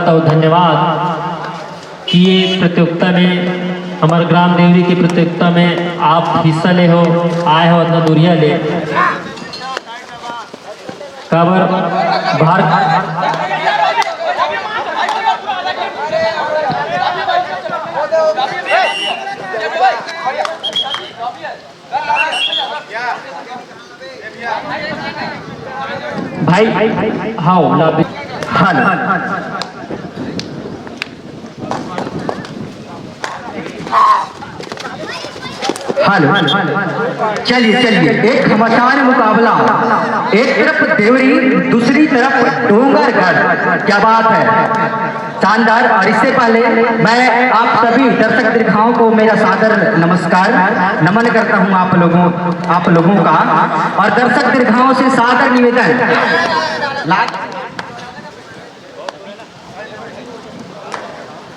करता हूँ धन्यवाद कि ये प्रतियोगिता में हमारे ग्राम देवरी की प्रतियोगिता में आप हिस्सा ले हो आए हो इतना दूरिया ले काबर भारत भाई हाँ हेलो चलिए चलिए एक घमासान मुकाबला, एक तरफ देवरी दूसरी तरफ डोंगरगढ़। क्या बात है, शानदार। और इससे पहले मैं आप सभी दर्शक दीर्घाओं को मेरा सादर नमस्कार नमन करता हूं आप लोगों का। और दर्शक दीर्घाओं से सादर निवेदन,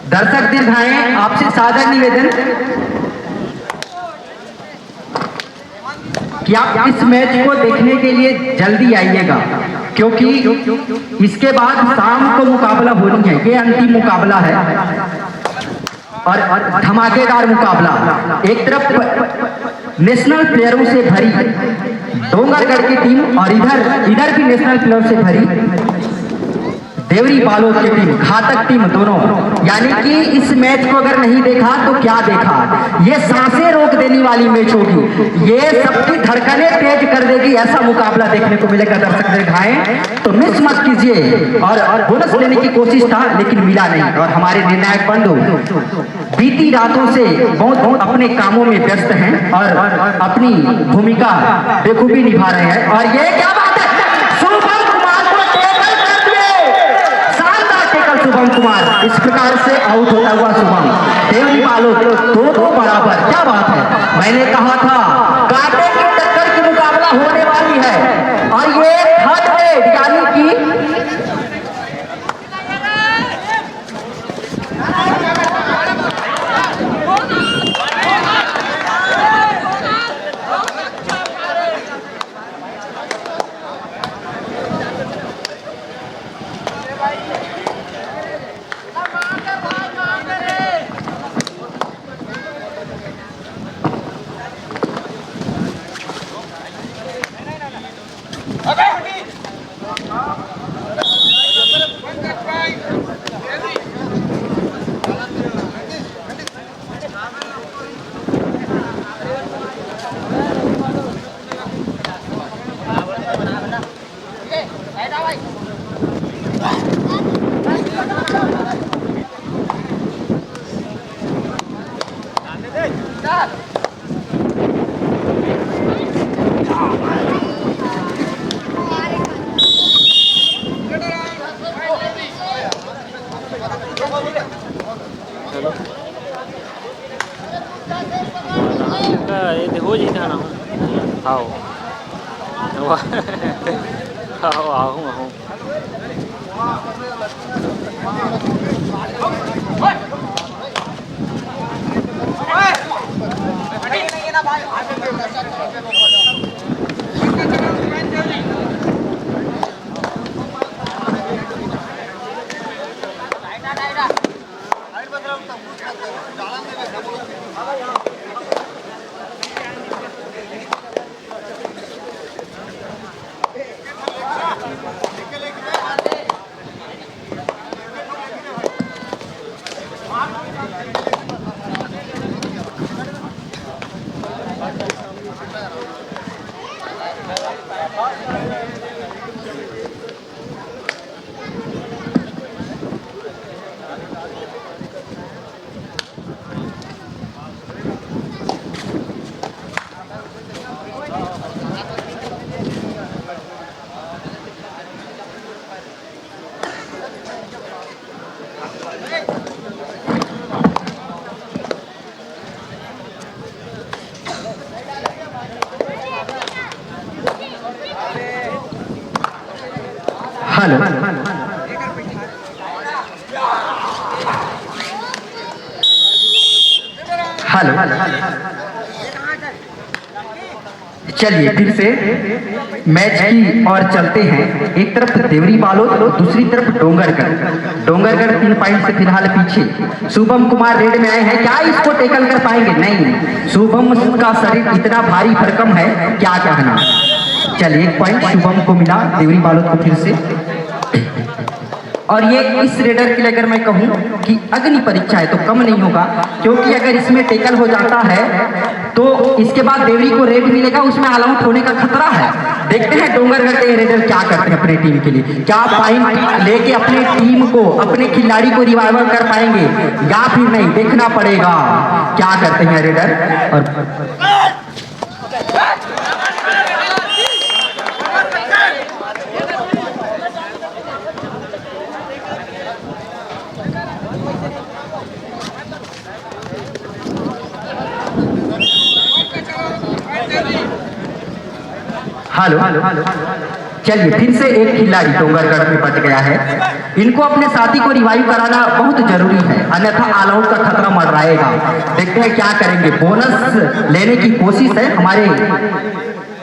दर्शक दीर्घाएं आपसे सादर निवेदन कि आप इस मैच को देखने के लिए जल्दी आइएगा, क्योंकि इसके बाद शाम को मुकाबला होनी है। ये अंतिम मुकाबला है और धमाकेदार मुकाबला। एक तरफ नेशनल प्लेयरों से भरी डोंगरगढ़ की टीम और इधर भी नेशनल प्लेयर से भरी देवरी बालोद की टीम, घातक टीम दोनों। यानी कि इस मैच को अगर नहीं देखा तो क्या देखा, ये सांसें रोक देने वाली मैच होगी, ये सबकी धड़कनें तेज कर देगी। ऐसा मुकाबला देखने को मिलेगा दर्शक दीर्घाएं, तो मिस मत कीजिए। और बोनस लेने की कोशिश था लेकिन मिला नहीं। और हमारे निर्णायक बंधु बीती रातों से बहुत अपने कामों में व्यस्त हैं और अपनी भूमिका बेखूबी निभा रहे हैं। और ये क्या बात है, शुभम कुमार इस प्रकार से आउट होता हुआ शुभम। देवरी बालोद दो बराबर। क्या बात है, मैंने कहा था कांटे की टक्कर की मुकाबला होने वाली है। और ये थर्ड ग्रेड यानी कि ये हो जी ना आओ आओ आओ आओ हेलो हेलो चलिए फिर से मैच की ओर चलते हैं। एक तरफ देवरी बालोद, दूसरी तरफ डोंगरगढ़ 3 पॉइंट से फिलहाल पीछे। शुभम कुमार रेड में आए हैं, क्या इसको टेकल कर पाएंगे? नहीं, शुभम का शरीर इतना भारी भरकम है, क्या कहना। चलिए 1 पॉइंट शुभम को मिला देवरी बालोद को फिर से। और ये इस रेडर के लिए अगर मैं कहूँ कि अग्नि परीक्षा है तो कम नहीं होगा, क्योंकि अगर इसमें टेकल हो जाता है तो इसके बाद देवरी को रेड मिलेगा, उसमें ऑल आउट होने का खतरा है। देखते हैं डोंगरगढ़ के रेडर क्या करते हैं अपने टीम के लिए, क्या पॉइंट लेके अपने टीम को, अपने खिलाड़ी को रिवाइवल कर पाएंगे या फिर नहीं, देखना पड़ेगा क्या करते हैं रेडर। और हेलो, चलिए फिर से एक खिलाड़ी डोंगरगढ़ में बच गया है। इनको अपने साथी को रिवाइव कराना बहुत जरूरी है, अन्यथा ऑल आउट का खतरा मंडराएगा। देखते हैं क्या करेंगे, बोनस लेने की कोशिश है हमारे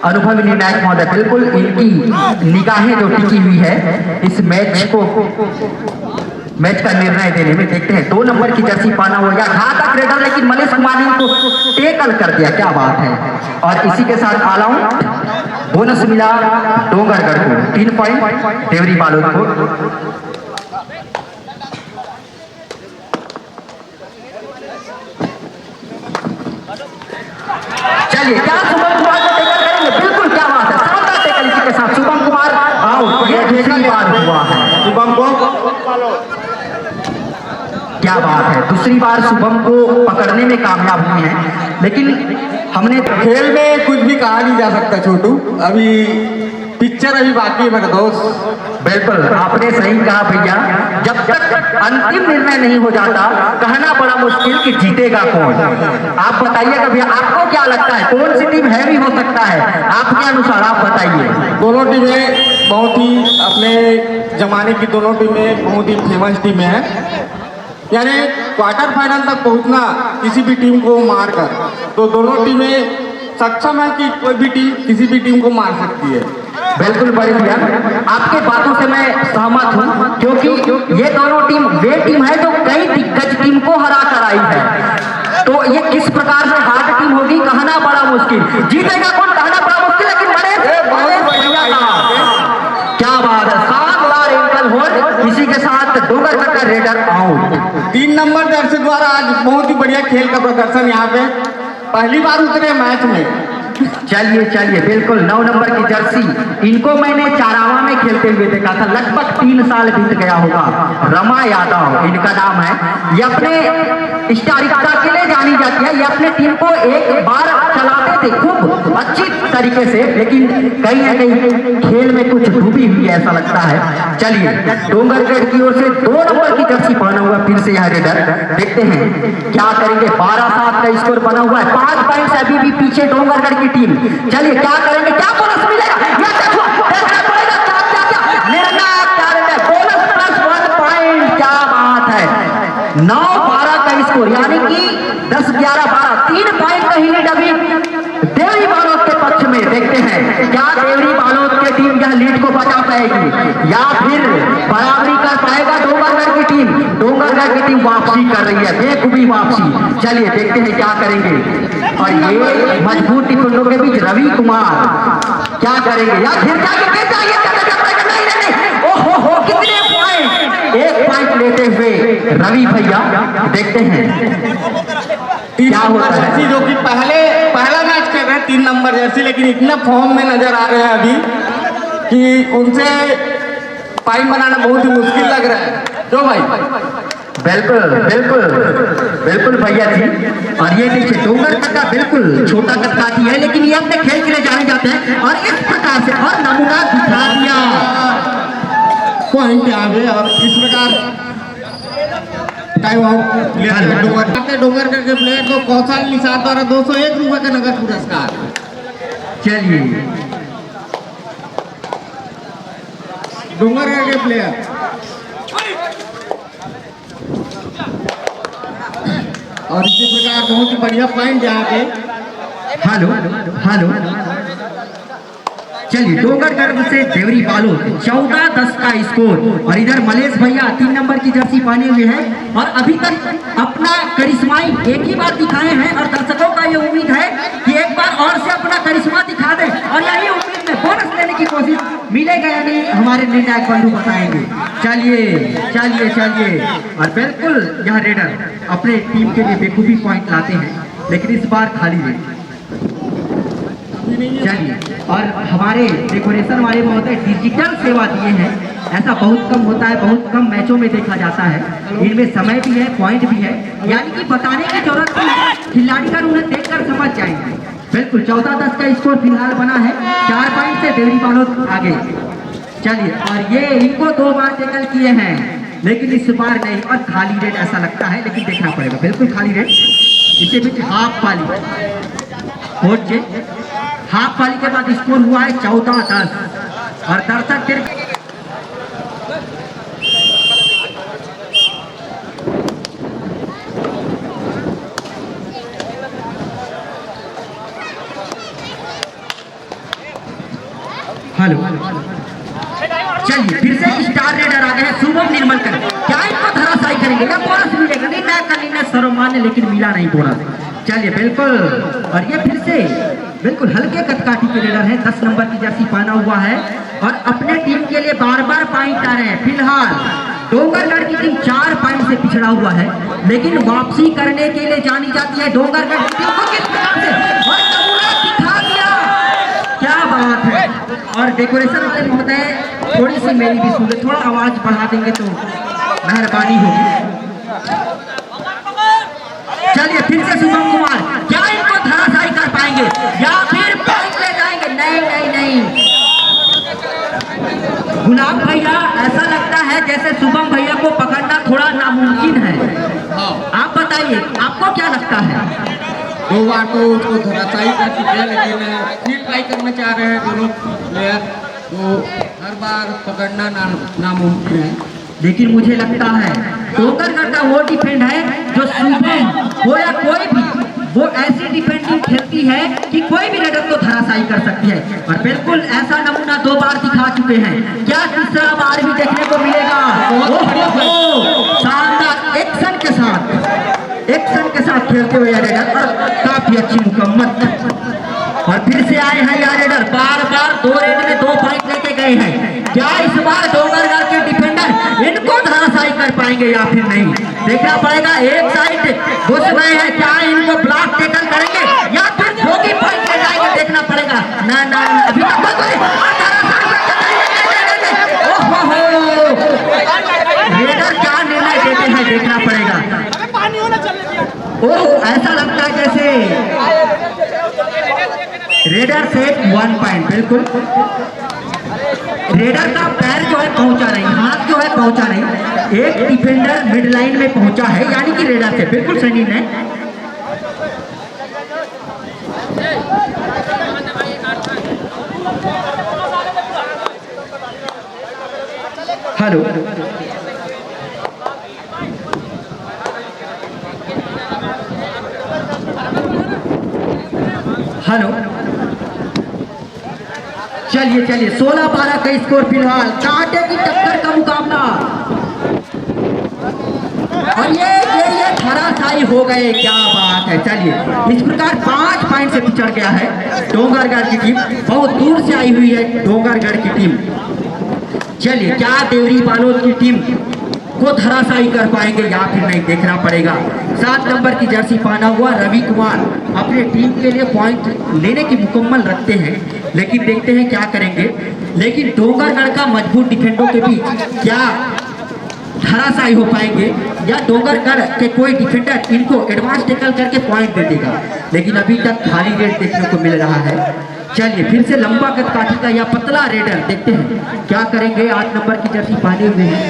अनुभवी निर्णायक महोदय। बिल्कुल इनकी निगाहें जो टिकी हुई है इस मैच का निर्णय देने में। देखते हैं 2 नंबर की जर्सी पाना हो गया घातक रेडर, लेकिन मनीष कुमार ने इनको टेकल कर दिया, क्या बात है। और इसी के साथ ऑल आउट, बोनस मिला डोंगरगढ़ को 3 पॉइंट देवरी बालोद को। चलिए क्या शुभम कुमार को टेकल करेंगे? बिल्कुल, क्या बात है, शानदार टेकल। इसी के साथ शुभम कुमार आउट, ये दूसरी बार हुआ है शुभम को, क्या बात है, दूसरी बार शुभम को पकड़ने में कामयाब हुए हैं। लेकिन हमने खेल में कुछ भी कहा नहीं जा सकता छोटू, अभी पिक्चर अभी बाकी है मेरे दोस्त। बिल्कुल आपने सही कहा भैया, जब तक अंतिम निर्णय नहीं हो जाता कहना बड़ा मुश्किल कि जीतेगा कौन। आप बताइएगा भैया, आपको क्या लगता है कौन सी टीम हैवी हो सकता है आपके अनुसार, आप बताइए। दोनों टीमें बहुत ही अपने जमाने की दोनों टीमें बहुत ही फेमस टीमें हैं, यानी क्वार्टर फाइनल तक पहुंचना किसी भी टीम को मार कर, तो दोनों टीमें सक्षम है कि कोई भी टीम किसी भी टीम को मार सकती है। बिल्कुल बढ़िया, आपके बातों से मैं सहमत हूं, क्योंकि ये दोनों टीम वे टीम है जो कई दिग्गज टीम को हरा कर आई है। तो ये किस प्रकार से हार्ड टीम होगी कहना बड़ा मुश्किल, जीतेगा कौन कहना बड़ा मुश्किल, लेकिन बड़े बढ़िया क्या बात है, शानदार एंकल होल्ड। इसी के साथ डोंगरगढ़ का रेडर आउट। 3 नंबर जर्सी द्वारा आज बहुत ही बढ़िया खेल का प्रदर्शन, यहाँ पे पहली बार उतरे मैच में। चलिए बिल्कुल 9 नंबर की जर्सी, इनको मैंने चारावा में खेलते हुए देखा था, लगभग 3 साल बीत गया होगा। रमा यादव इनका नाम है, ये अपने स्टारिकता के लिए जानी जाती है। ये अपने टीम को एक बार चलाते थे खूब अच्छी तरीके से, लेकिन कहीं ना कहीं खेल में कुछ डूबी हुई है ऐसा लगता है। चलिए डोंगरगढ़ की ओर से 2 नंबर की जर्सी पहना हुआ फिर से यह रेडर, देखते हैं क्या करेंगे। 12-7 का स्कोर बना हुआ है, 5 पॉइंट से अभी भी पीछे डोंगरगढ़ की टीम। चलिए क्या करेंगे, क्या बोनस मिलेगा, देखना पड़ेगा क्या निर्णायक क्या रहता है। बोनस प्लस 1 पॉइंट, क्या बात है। 9-12 का स्कोर, यानी कि 10-11-12 3 पॉइंट कहीं लीड अभी देवरी बालोद के पक्ष में। देखते हैं क्या देवरी बालोद की टीम यह लीड को बचा पाएगी या फिर बराबरी कर पाएगा डोंगरगढ़ की टीम। डोंगरगढ़ की टीम वापसी कर रही है, बेखूबी वापसी। चलिए देखते हैं क्या करेंगे। और ये मजबूत टिप्पणों के बीच रवि कुमार क्या करेंगे, या फिर ओहो कितने पॉइंट, 1 पॉइंट लेते हुए रवि भैया। देखते हैं क्या होता है। जर्सी जो कि पहला मैच कर रहे हैं 3 नंबर जर्सी, लेकिन इतना फॉर्म में नजर आ रहे हैं अभी कि उनसे पॉइंट बनाना बहुत ही मुश्किल लग रहा है। जो भाई बिल्कुल भैया जी। और ये देखिए डोंगरगढ़ का बिल्कुल छोटा कदकाठी है, लेकिन ये अपने खेल के लिए जाने जाते हैं और इस प्रकार से और नमूना दिखा दिया पॉइंट आ गए। और इस प्रकार टाइम आउट डोंगरगढ़ के प्लेयर को कौशल निषाद द्वारा 201 रुपए का नगद पुरस्कार। चलिए डोंगरगढ़ के प्लेयर और इसी प्रकार बहुत ही बढ़िया पॉइंट यहाँ पे। हेलो चलिए डोंगरगढ़ से देवरी बालोद 14-10 का स्कोर। और इधर मलेश भैया 3 नंबर की जर्सी पहने हुए हैं और अभी तक अपना करिश्माई एक ही बार दिखाए हैं और दर्शकों का ये उम्मीद है कि एक बार और से अपना करिश्मा दिखा दें और यही उम्मीद में बोनस लेने की कोशिश मिलेगा या नहीं हमारे निर्णायक बंधु बताएंगे। चलिए चलिए चलिए। और बिल्कुल यह रेडर अपने टीम के लिए बेखूबी पॉइंट लाते हैं लेकिन इस बार खाली रेड। चलिए और हमारे डेकोरेशन वाले महोदय डिजिटल सेवा दिए हैं। ऐसा बहुत कम होता है, बहुत कम मैचों में देखा जाता है। इनमें समय भी है, पॉइंट भी है, यानी कि बताने की जरूरत नहीं है, खिलाड़ी का उन्हें देखकर समझ जाएंगे। बिल्कुल 14-10 का स्कोर फिलहाल बना है, 4 पॉइंट से देवरी बालोद आगे। चलिए और ये इनको 2 बार टैकल किए हैं लेकिन इस बार नहीं और खाली रेड ऐसा लगता है, लेकिन देखना पड़ेगा। बिल्कुल खाली रेड। इसके बीच हाफ वाली कोर्ट के हाफ वाली के बाद स्कोर हुआ है 14-10 और दर्शक फिर हेलो। चलिए फिर से स्टार रेडर आ गए हैं शुभम निर्मलकर। क्या इनको धराशायी करेंगे या बोनस मिलेगा? निर्णय सर्वमान्य लेकिन मिला नहीं बोनस। चलिए बिल्कुल और ये फिर से बिल्कुल हल्के कदकाठी के रेडर है, 10 नंबर की जर्सी पहना हुआ है और अपने टीम के लिए बार बार पॉइंट आ रहे हैं। फिलहाल डोंगरगढ़ की टीम 4 पॉइंट से पिछड़ा हुआ है लेकिन वापसी करने के लिए जानी जाती है डोंगरगढ़ की टीम को किस प्रकार से और नमूना दिखा दिया। क्या बात है। और डेकोरेशन वाले महोदय थोड़ी सी मेरी भी सुन, थोड़ा आवाज बढ़ा देंगे तो मेहरबानी होगी। चलिए फिर से शुभम कुमार, क्या इनको धराशायी कर पाएंगे या फिर पॉइंट ले जाएंगे? नहीं नहीं नहीं गुलाब भैया, ऐसा लगता है जैसे शुभम भैया को पकड़ना थोड़ा नामुमकिन है। आप बताइए आपको क्या लगता है? 2 बार तो उसको धराशायी कर चुके हैं लेकिन फिर ट्राई करना चाह रहे हैं दोनों प्लेयर, तो हर बार पकड़ना नामुमकिन है। लेकिन मुझे लगता है डोंगरगढ़ का वो डिफेंड है जो शुभम हो या कोई भी, वो ऐसी डिफेंडिंग खेलती है कि कोई भी रेडर को धराशायी कर सकती है और बिल्कुल ऐसा नमूना 2 बार दिखा चुके हैं। क्या तीसरा बार भी देखने को मिलेगा? शानदार एक्शन के साथ खेलते हुए रेडर और काफी अच्छी मुकम्मल। और फिर से आए हैं यार रेडर, बार बार 2 रेड में 2 पॉइंट लेके गए हैं। क्या इस बार डोंगरगढ़ के डिफेंडर इनको धराशायी कर पाएंगे या फिर नहीं? देखना पड़ेगा। एक साइड घुस गए हैं, क्या इनको ब्लॉक टैकल करेंगे या फिर धोखी पॉइंट ले जाएंगे? देखना पड़ेगा। ना ना अभी तक रेडर क्या निर्णय देते हैं देखना पड़ेगा। ओह ऐसा लगता है जैसे रेडर से 1 पॉइंट। बिल्कुल रेडर का पैर जो है पहुंचा नहीं, हाथ जो है पहुंचा नहीं, एक डिफेंडर मिड लाइन में पहुंचा है यानी कि रेडर से बिल्कुल सही है। Hello hello. चलिए चलिए 16-12 का स्कोर फिलहाल, कांटे की टक्कर का मुकाबला और ये धराशायी हो गए। क्या बात है। चलिए इस प्रकार 5 पॉइंट से पिछड़ गया है डोंगरगढ़ की टीम, बहुत दूर से आई हुई है डोंगरगढ़ की टीम। चलिए क्या देवरी बालोद की टीम को धराशायी कर पाएंगे या फिर नहीं देखना पड़ेगा। 7 नंबर की जर्सी पहना हुआ रवि कुमार अपने टीम के लिए पॉइंट लेने की मुकम्मल रखते हैं लेकिन देखते हैं क्या करेंगे। लेकिन डोंगरगढ़ का मजबूत डिफेंडरों के बीच क्या धराशायी हो पाएंगे या डोंगरगढ़ के कोई डिफेंडर इनको एडवांस टैकल करके पॉइंट दे देगा? लेकिन अभी तक खाली रेड देखने को मिल रहा है। चलिए फिर से लंबा कदकाठी का या पतला रेडर, देखते हैं क्या करेंगे। 8 नंबर की जर्सी पहने हुए हैं,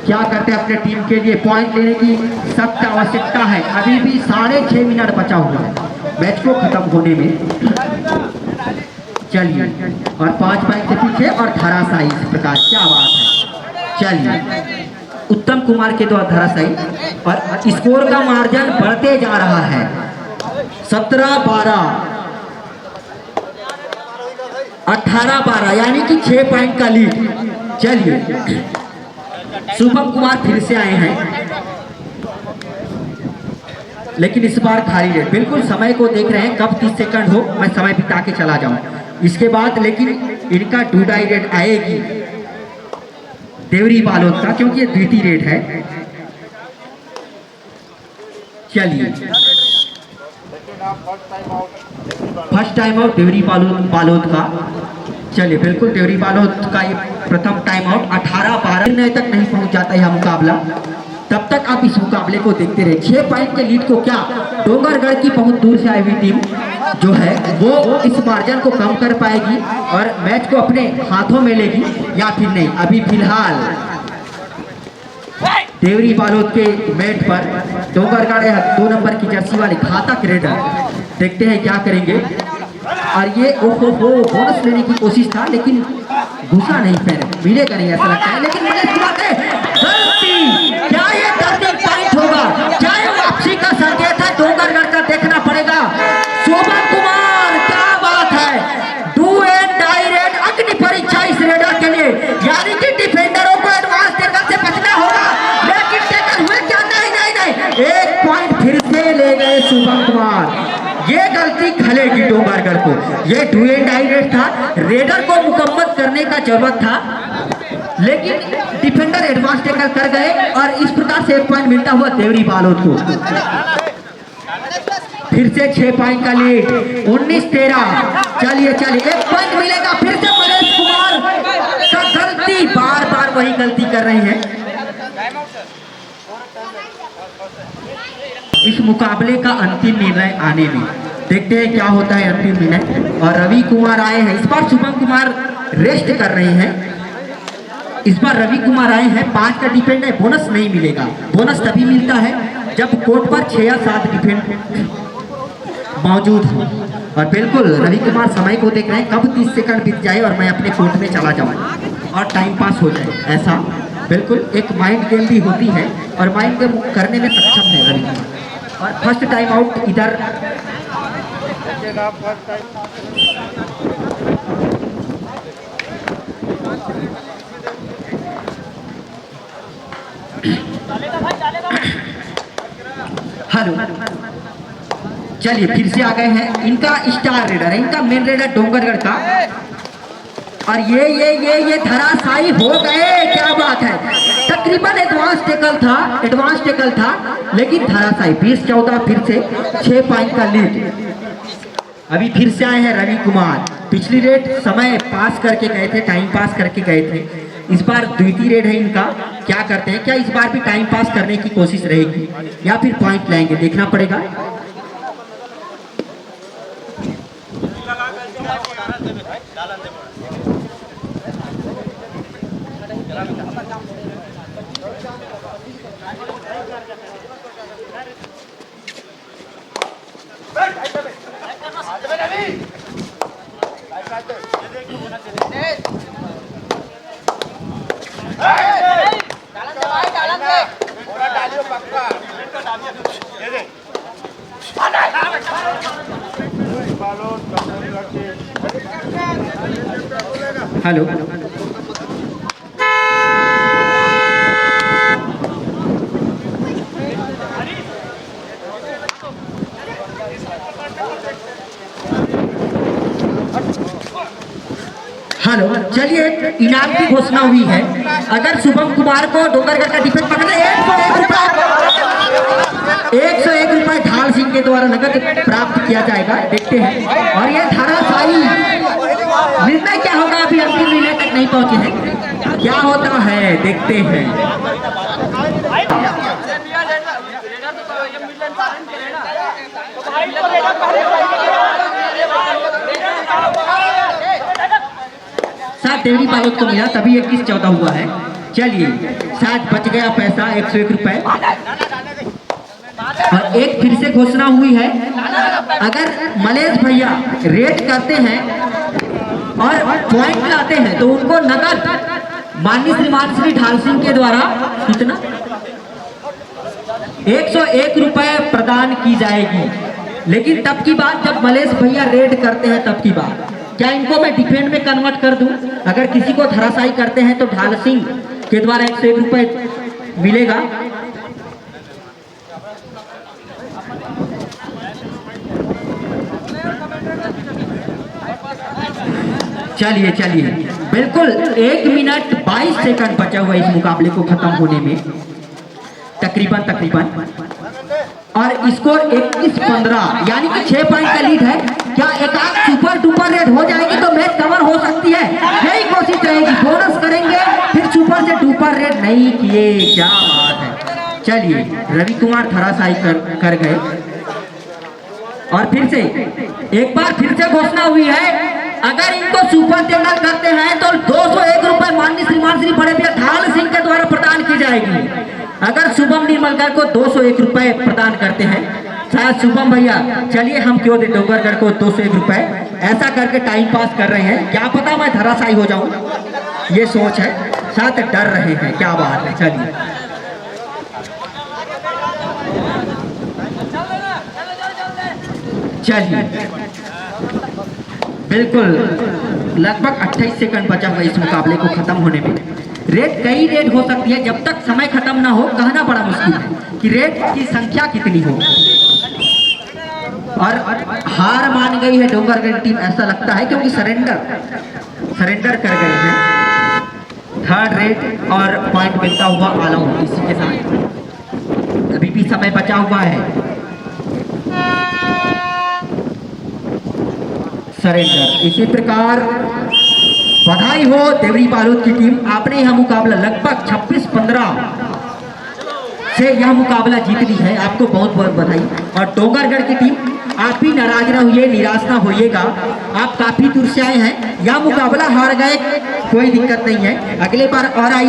क्या करते हैं अपने टीम के लिए पॉइंट लेने की सख्त आवश्यकता है। अभी भी 6.5 मिनट बचा हुआ है मैच को खत्म होने में। चलिए और 5 पॉइंट से पीछे और धराशायी इस प्रकार। क्या बात है। चलिए उत्तम कुमार के द्वारा धराशायी और स्कोर का मार्जिन बढ़ते जा रहा है 17-12। 18-12 यानी कि 6 पॉइंट का लीड। चलिए शुभम कुमार फिर से आए हैं, लेकिन इस बार खाली रेड। बिल्कुल समय को देख रहे हैं, कब 30 सेकंड हो मैं समय बिता के चला जाऊं। इसके बाद लेकिन इनका डूडाई रेड आएगी देवरी बालोद का, क्योंकि ये द्वितीय रेड है। चलिए first time out Deori Balod का। चलिए बिल्कुल देवरी बालोद का ये प्रथम टाइम आउट। 18-12 तक नहीं पहुंच जाता यह मुकाबला, तब तक आप इस मुकाबले को देखते रहे। 6 पॉइंट के लीड को क्या डोंगरगढ़ की बहुत दूर से आई हुई टीम जो है वो इस मार्जिन को कम कर पाएगी और मैच को अपने हाथों में लेगी या फिर नहीं। अभी फिलहाल देवरी बालोद के मैट पर डोंगरगढ़ 2 नंबर की जर्सी वाले घातक रेडर, देखते हैं क्या करेंगे। और ये ओहो बोनस लेने की कोशिश था लेकिन घुसा नहीं, पैर मिलेगा नहीं ऐसा लगता है। लेकिन गलती, क्या ये टर्निंग पॉइंट होगा? क्या ये वापसी का संकेत है? डोंगरगढ़ का देखना पड़ेगा। शोभन कुमार, क्या बात है, डू एंड डाई रेड अग्नि परीक्षा इस रेडर के लिए, यानी कि डिफेंडरों को एडवांस टैकल से बचना होगा। लेकिन टैकल हुए क्या? नहीं, 1 पॉइंट फिर से ले गए शुभम कुमार। ये गलती खलेगी डोंगरगढ़ को। ये डू एंड डाई रेड था, रेडर को मुकम्मल करने का जरूरत था, लेकिन डिफेंडर एडवांस टैकल कर गए और इस प्रकार से 1 पॉइंट मिलता हुआ देवरी बालोद को। फिर से 6 पॉइंट का लीड, 19-13। चलिए 1 पॉइंट मिलेगा फिर से। मनीष कुमार का गलती, बार बार वही गलती कर रहे हैं। इस मुकाबले का अंतिम निर्णय आने में, देखते हैं क्या होता है अंतिम निर्णय। और रवि कुमार आए हैं, इस बार शुभम कुमार रेस्ट कर रहे हैं। इस बार रवि कुमार आए हैं, 5 का डिफेंड है, बोनस नहीं मिलेगा। बोनस तभी मिलता है जब कोर्ट पर 6 या 7 डिफेंड मौजूद हो। और बिल्कुल रवि कुमार समय को देख रहे हैं, कब 30 सेकंड बीत जाए और मैं अपने कोर्ट में चला जाऊं और टाइम पास हो जाए। ऐसा बिल्कुल एक माइंड गेम भी होती है और माइंड गेम करने में सक्षम है रवि कुमार। और फर्स्ट टाइम आउट इधर हेलो, चलिए फिर से आ गए हैं। इनका स्टार रेडर है, इनका मेन रेडर डोंगरगढ़ का। और ये धराशायी हो गए, क्या बात है। तकरीबन एडवांस टैकल था लेकिन धराशायी। 20-14 फिर से 6 पॉइंट का लीड। अभी फिर से आए हैं रवि कुमार। पिछली रेड समय पास करके गए थे, टाइम पास करके गए थे। इस बार द्वितीय रेड है इनका, क्या करते हैं? क्या इस बार भी टाइम पास करने की कोशिश रहेगी या फिर पॉइंट लाएंगे, देखना पड़ेगा। हेलो, हेलो, चलिए इनाम की घोषणा हुई है। अगर शुभम कुमार को डोंगरगढ़ का डिफेंस पकड़ना, 101 रुपए ढाल सिंह के द्वारा नगद प्राप्त किया जाएगा। देखते हैं। और ये धराशायी निर्णय क्या होगा, अभी अंतिम निर्णय तक नहीं पहुंचे हैं, क्या होता है देखते हैं। साथ देवरी बालोद को मिला, तभी 21-14 हुआ है। चलिए 60 बच गया पैसा, 101 रुपए। और एक फिर से घोषणा हुई है, अगर मलेश भैया रेट करते हैं और पॉइंट लाते हैं तो उनको नगद माननीय श्रीमान श्री ढाल सिंह के द्वारा कितना 101 रुपए प्रदान की जाएगी। लेकिन तब की बात जब मलेश भैया रेड करते हैं, तब की बात। क्या इनको मैं डिफेंड में कन्वर्ट कर दूं? अगर किसी को धराशायी करते हैं तो ढाल सिंह के द्वारा 101 रुपए मिलेगा। चलिए चलिए, बिल्कुल 1 मिनट 22 सेकंड बचा हुआ इस मुकाबले को खत्म होने में तकरीबन और स्कोर 21-15 यानी कि 6 पॉइंट का लीड है। क्या एक आध सुपर डुपर रेड हो जाएगी तो मैच कवर हो सकती है, यही कोशिश रहेगी। बोनस करेंगे फिर सुपर से डुपर रेड नहीं किए, क्या बात है। चलिए रवि कुमार धराशायी कर गए और फिर से एक बार फिर से घोषणा हुई है, अगर इनको सुपर टेंडर करते हैं तो 201 रुपए माननीय श्रीमान श्री बड़े भैया ढाल सिंह के द्वारा प्रदान की जाएगी। अगर शुभम निर्मलकर को 201 रुपए प्रदान करते हैं, शायद शुभम भैया चलिए हम क्यों दे डोंगरगढ़ को 201 रुपए, ऐसा करके टाइम पास कर रहे हैं, क्या पता मैं धराशायी हो जाऊं, ये सोच है, साथ डर रहे हैं, क्या बात है। चलिए बिल्कुल लगभग 28 सेकंड बचा हुआ इस मुकाबले को खत्म होने में। रेड कई रेड हो सकती है, जब तक समय खत्म ना हो कहना बड़ा मुश्किल है कि रेड की संख्या कितनी हो। और हार मान गई है डोंगरगढ़ टीम, ऐसा लगता है, क्योंकि सरेंडर कर गई है। थर्ड रेड और पॉइंट मिलता हुआ ऑल आउट इसी के साथ अभी भी समय बचा हुआ है। सरेंडर। इसी प्रकार बधाई हो देवरी बालोद की टीम, आपने यह मुकाबला लगभग 26-15 से यह मुकाबला जीत ली है, आपको बहुत बहुत बधाई। और डोंगरगढ़ की टीम आप भी नाराज ना होइए, निराश ना होइएगा, आप काफी दूर से आए हैं, यह मुकाबला हार गए कोई दिक्कत नहीं है, अगले बार और आइए।